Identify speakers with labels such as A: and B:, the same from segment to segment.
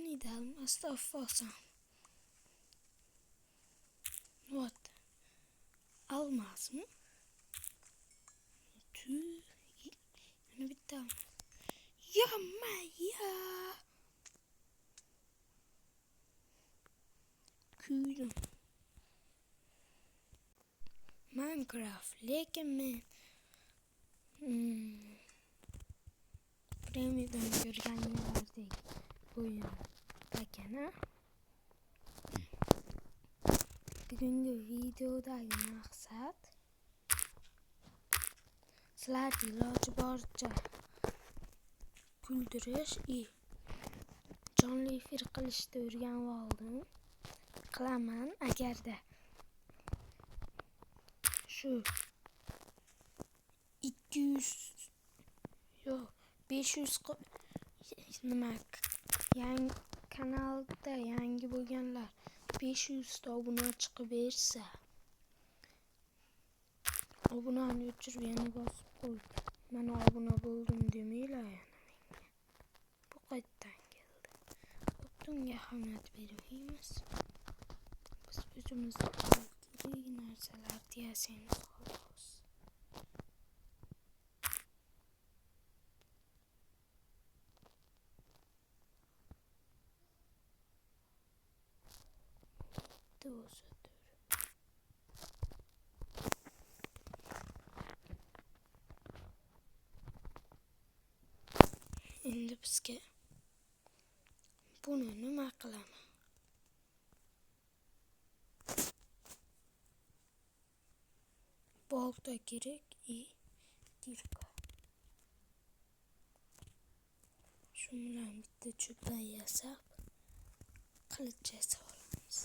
A: Gidelim Mustafa. What? Almaz mı? Tüh. Yani bitti ama. Yapma ya. Küydüm. Minecraft. Lekin men Premium'dan görgenlerdeki oyun bakana. Bugungi videodagi maqsad sizlarni iloji boricha kuldirish jonli efir qilishni o'rganib oldim. Qilaman agarda shu 200 yo'q 500 nima yangi kanalda yangi bo'lganlar 500 ta obunachi qilib bersa, obunani o'chirib yana bosib qo'yib mana obuna bo'ldim demanglar yana menga. Bu qayerdan keldi? Bunga ahamiyat bermaymiz. Biz o'zimizga kerak narsalarni yasaymiz xolos. Endi bizga buni nima qilaman? Bolta kerak dirka. Shu bilan bitta cho'pdan yasab qilich yasab olamiz.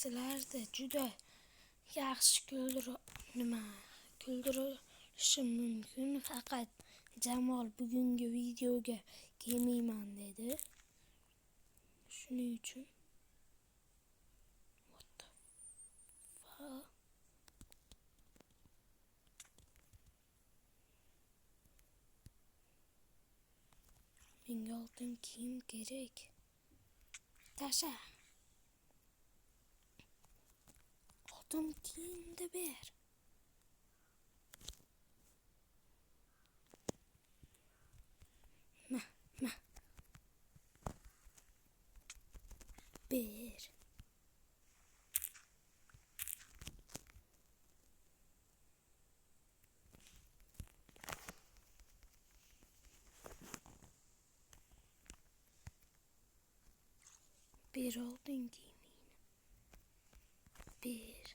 A: Sizlarda juda yaxshi kuldirishim mumkin, faqat Jamol bugungi videoga kelmayman dedi. Shuning uchun menga oltin kiyim kerak. Tasha. Oltin kiyimni ber. Ber. Bir oltin giyimini. Bir.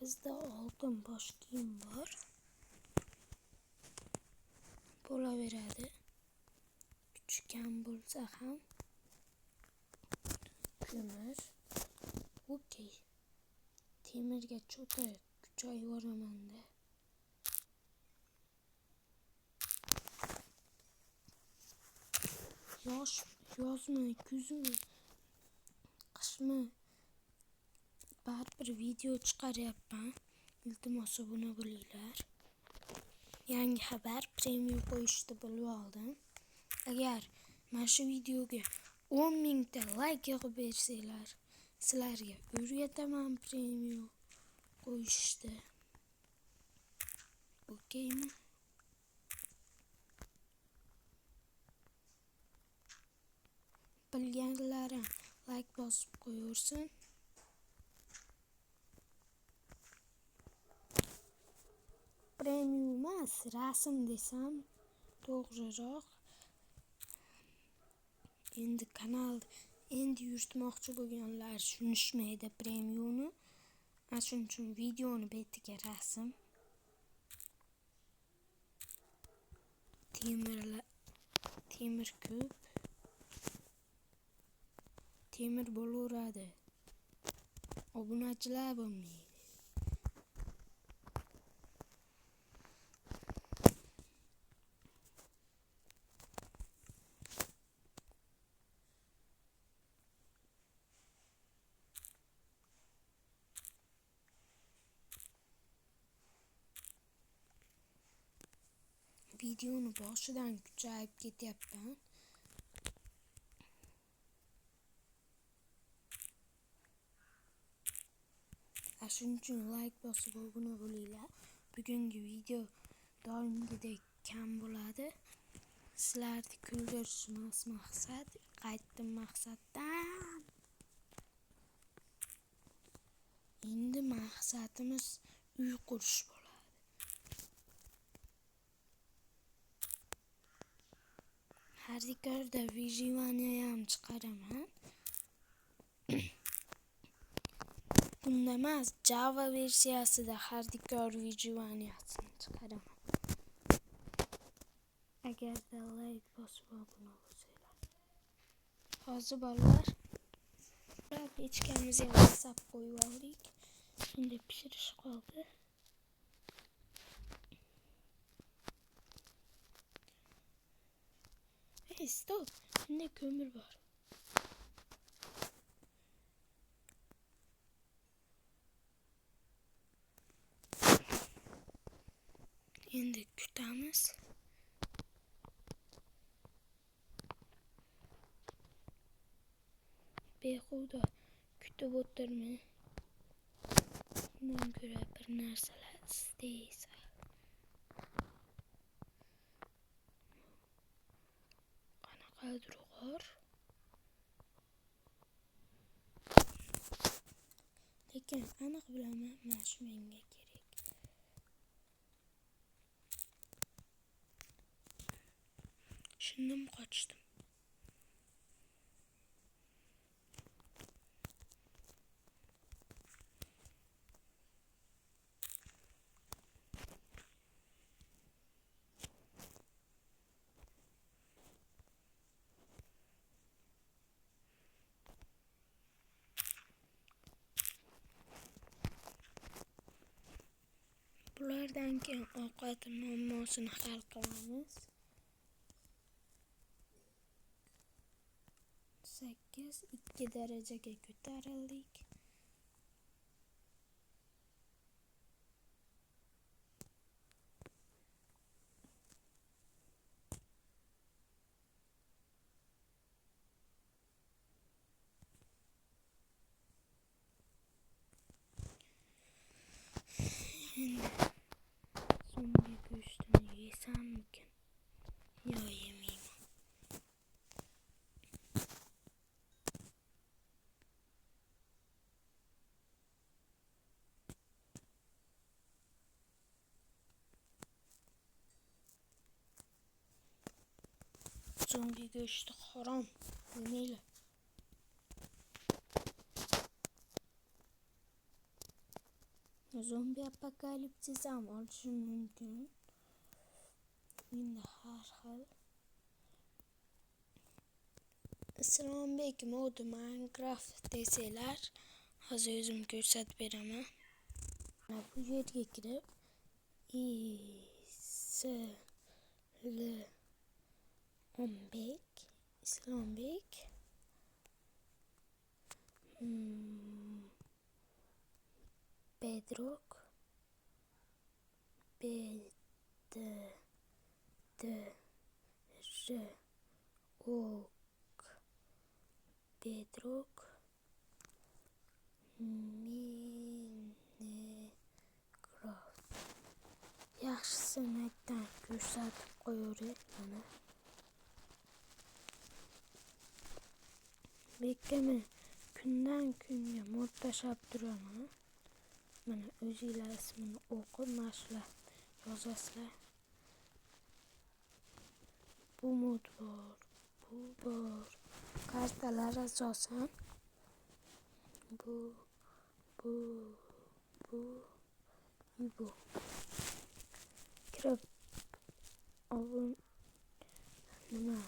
A: Bizda oltin bosh kiyim bor. Bo'laveradi. Kuchgan bo'lsa ham ko'mir. Okey. Temirga cho'ta kuchay yuboraman-da. Yozmi, kuzmi, qishmi baribir video chiqaryapman. Iltimos obuna bo'linglar. Yangi xabar premium qo'yishni bilib oldim. Agar mana shu videoga 10 mingta like yig'ib bersanglar, sizlarga o'rgataman premium qo'yishni. Okeymi? Bilganlarim like bosib qo'yursin. Premium emas, rasm desam to'g'riroq. Endi kanalda yuritmoqchi bo'lganlar tushunishmaydi premiumni. Shuning uchun videoni betiga rasm. Temir ko'p. Temir bo'laveradi. Obunachilar bo'lmaydi. videoni boshidan kuchayib ketyapman. Shuning uchun like bosib obuna bo'linglar. Bugungi video doimgidek kam bo'ladi. Sizlarni kuldirishimiz maqsad. Qaytdim maqsaddan. Endi maqsadimiz uy qurish bo'ladi. Hardikorda vijivaniya ham chiqaraman. Bunda emas, Java versiyasida hardikor vijivaniyasini chiqaraman. Agarda like bosib obuna bo'lsanglar. Hozir bolalar pechkamizni yasab qo'yib oldik. Endi pishirish qoldi. Stop. Endi ko'mir bor. Endi kutamiz. Behuda kutib o'tirmay. Bundan ko'ra bir narsalar istaysan. Qanaqadir g'or. Lekin aniq bilaman, mana shu menga kerak. Shundan qochdim. Bulardan keyin ovqat muammosini hal qilamiz. 2 darajaga ko'tarildik. Endi so'nggi go'shtini yesammikin? Yo, yemayman. So'nggi go'shti harom. Yemanglar. Zombi apokalipsis ham olishi mumkin. Endi har xil. Islombek modi Minecraft desanglar, hozir o'zim ko'rsatib beraman. Mana bu yerga kirib Islombek Bedrock Bedrock Minecraft. Yaxshisini ko'rsatib qo'yaver mana. Bekami kundan kunga mod tashab turaman. Mana o'zinglar ismini o'qib mashla yozasizlar. Bu mod bor, bu bor. Kartalar asosan bu. Kirib nima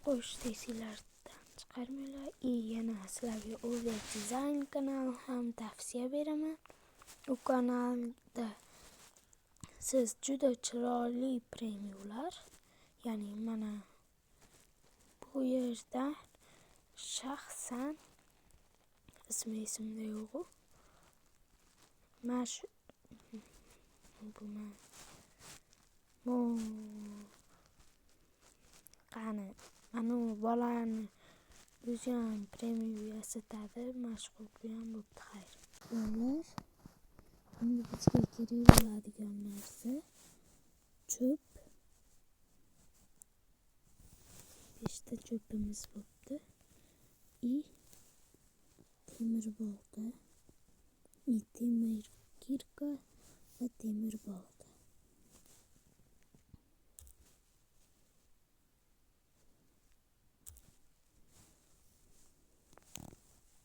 A: qo'sh desanglardan chiqarmanglar. Yana sizlarga Over Design kanal ham tavsiya beraman. U kanalda siz juda chiroyli prevyular, ya'ni mana bu yerda shaxsan esimda yo'q. Oo. Qani, mana bolani o'zi ham premium yasatadi, mashg'ul ham bo'pti, xayr. Bolalar, endi bizga kerak bo'ladigan narsa cho'p. 5 ta cho'pimiz bo'pti. Temir bolta, temir kirka va temir bolta.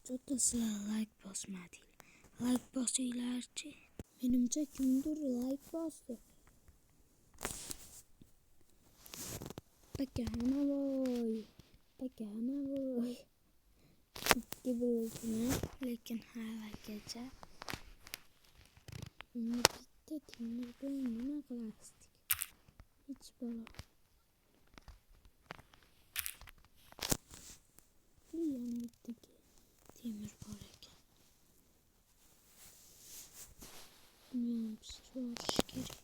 A: Jo'ta sizlar like bosmadinglar. Like bosinglarchi. Menimcha kimdir like bosdi. Pakana voy. Ikki bo'ldim, lekin halagacha. Endi bitta temir bilan nima qilasdik? Hech balo. Yana bitta temir bor ekan. Buni ham pishirib olish kerak.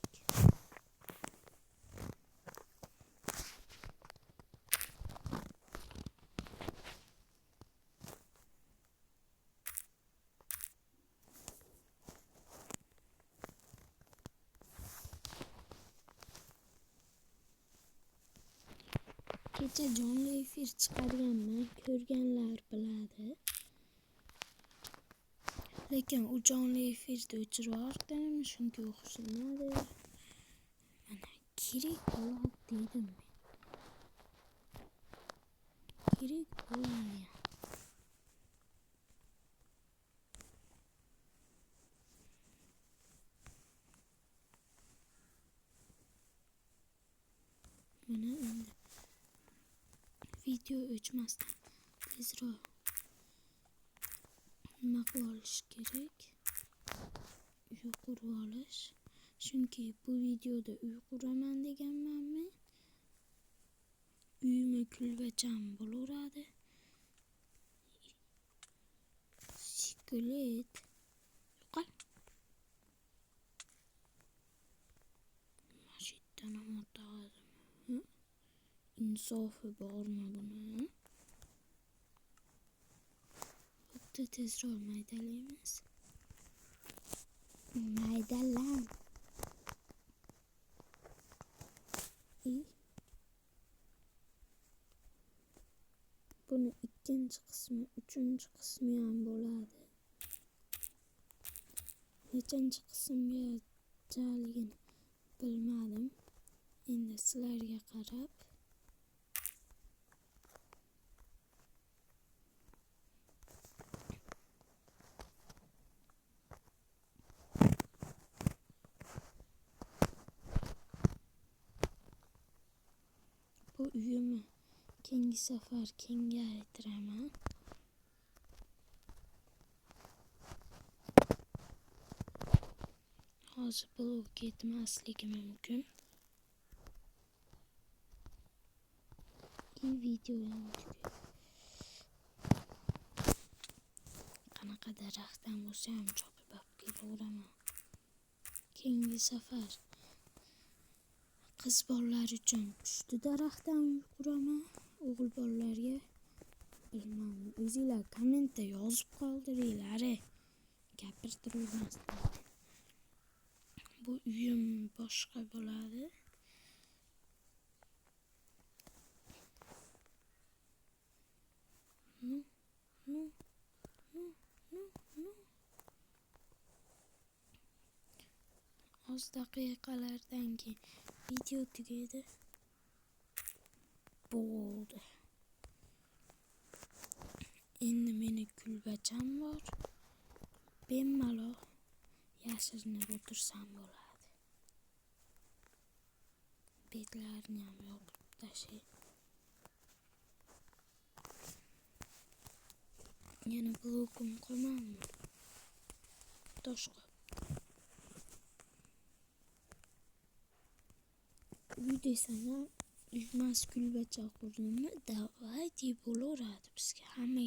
A: Kecha jonli efir chiqarganman, ko'rganlar biladi. Lekin u jonli efirda o'chirib yubordim, chunki o'xshamadi. Mana kerak bo'ladi dedim men. Kerak bo'ladi. Mana endi video o'chmasdan tezroq nima qilib olish kerak? Uy qurib olish. Chunki bu videoda uy quraman deganmanmi? Uyim kulbacham bo'laveradi. Shikolat. Yo'qol. Mashitdan ham o'tadi. Insofi bormi buni? Bitta tezroq maydalaymiz. Maydalan. Buni ikkinchi qismi, uchinchi qismi ham bo'ladi. Nechanchi qismga chaligini bilmadim. Endi sizlarga qarab bu uyimni keyingi safar kengaytiraman. Hozir blok ketmasligi mumkin. Video ham tugadi. Qanaqa daraxtdan bo'lsa ham chopib olib kelaveraman. Keyingi safar qiz bolalar uchun pushti daraxtdan uy quraman. O'g'il bolalarga bilmadim. O'zinglar kommentda yozib qoldiringlar. Gapirtirmasdan. Bu uyim boshqa bo'ladi. Oz daqiqalardan keyin video tugaydi. Bo'ldi. Endi meni kulbacham bor. Bemalol yashirinib o'tirsam bo'ladi. Betlarni ham yopib tashay. Yana blokum qolmadimi? Tosh qo'yib. Uy desam ham uymas kulbacha qurdimmi? Davay deb bo'laveradi bizga. Hamma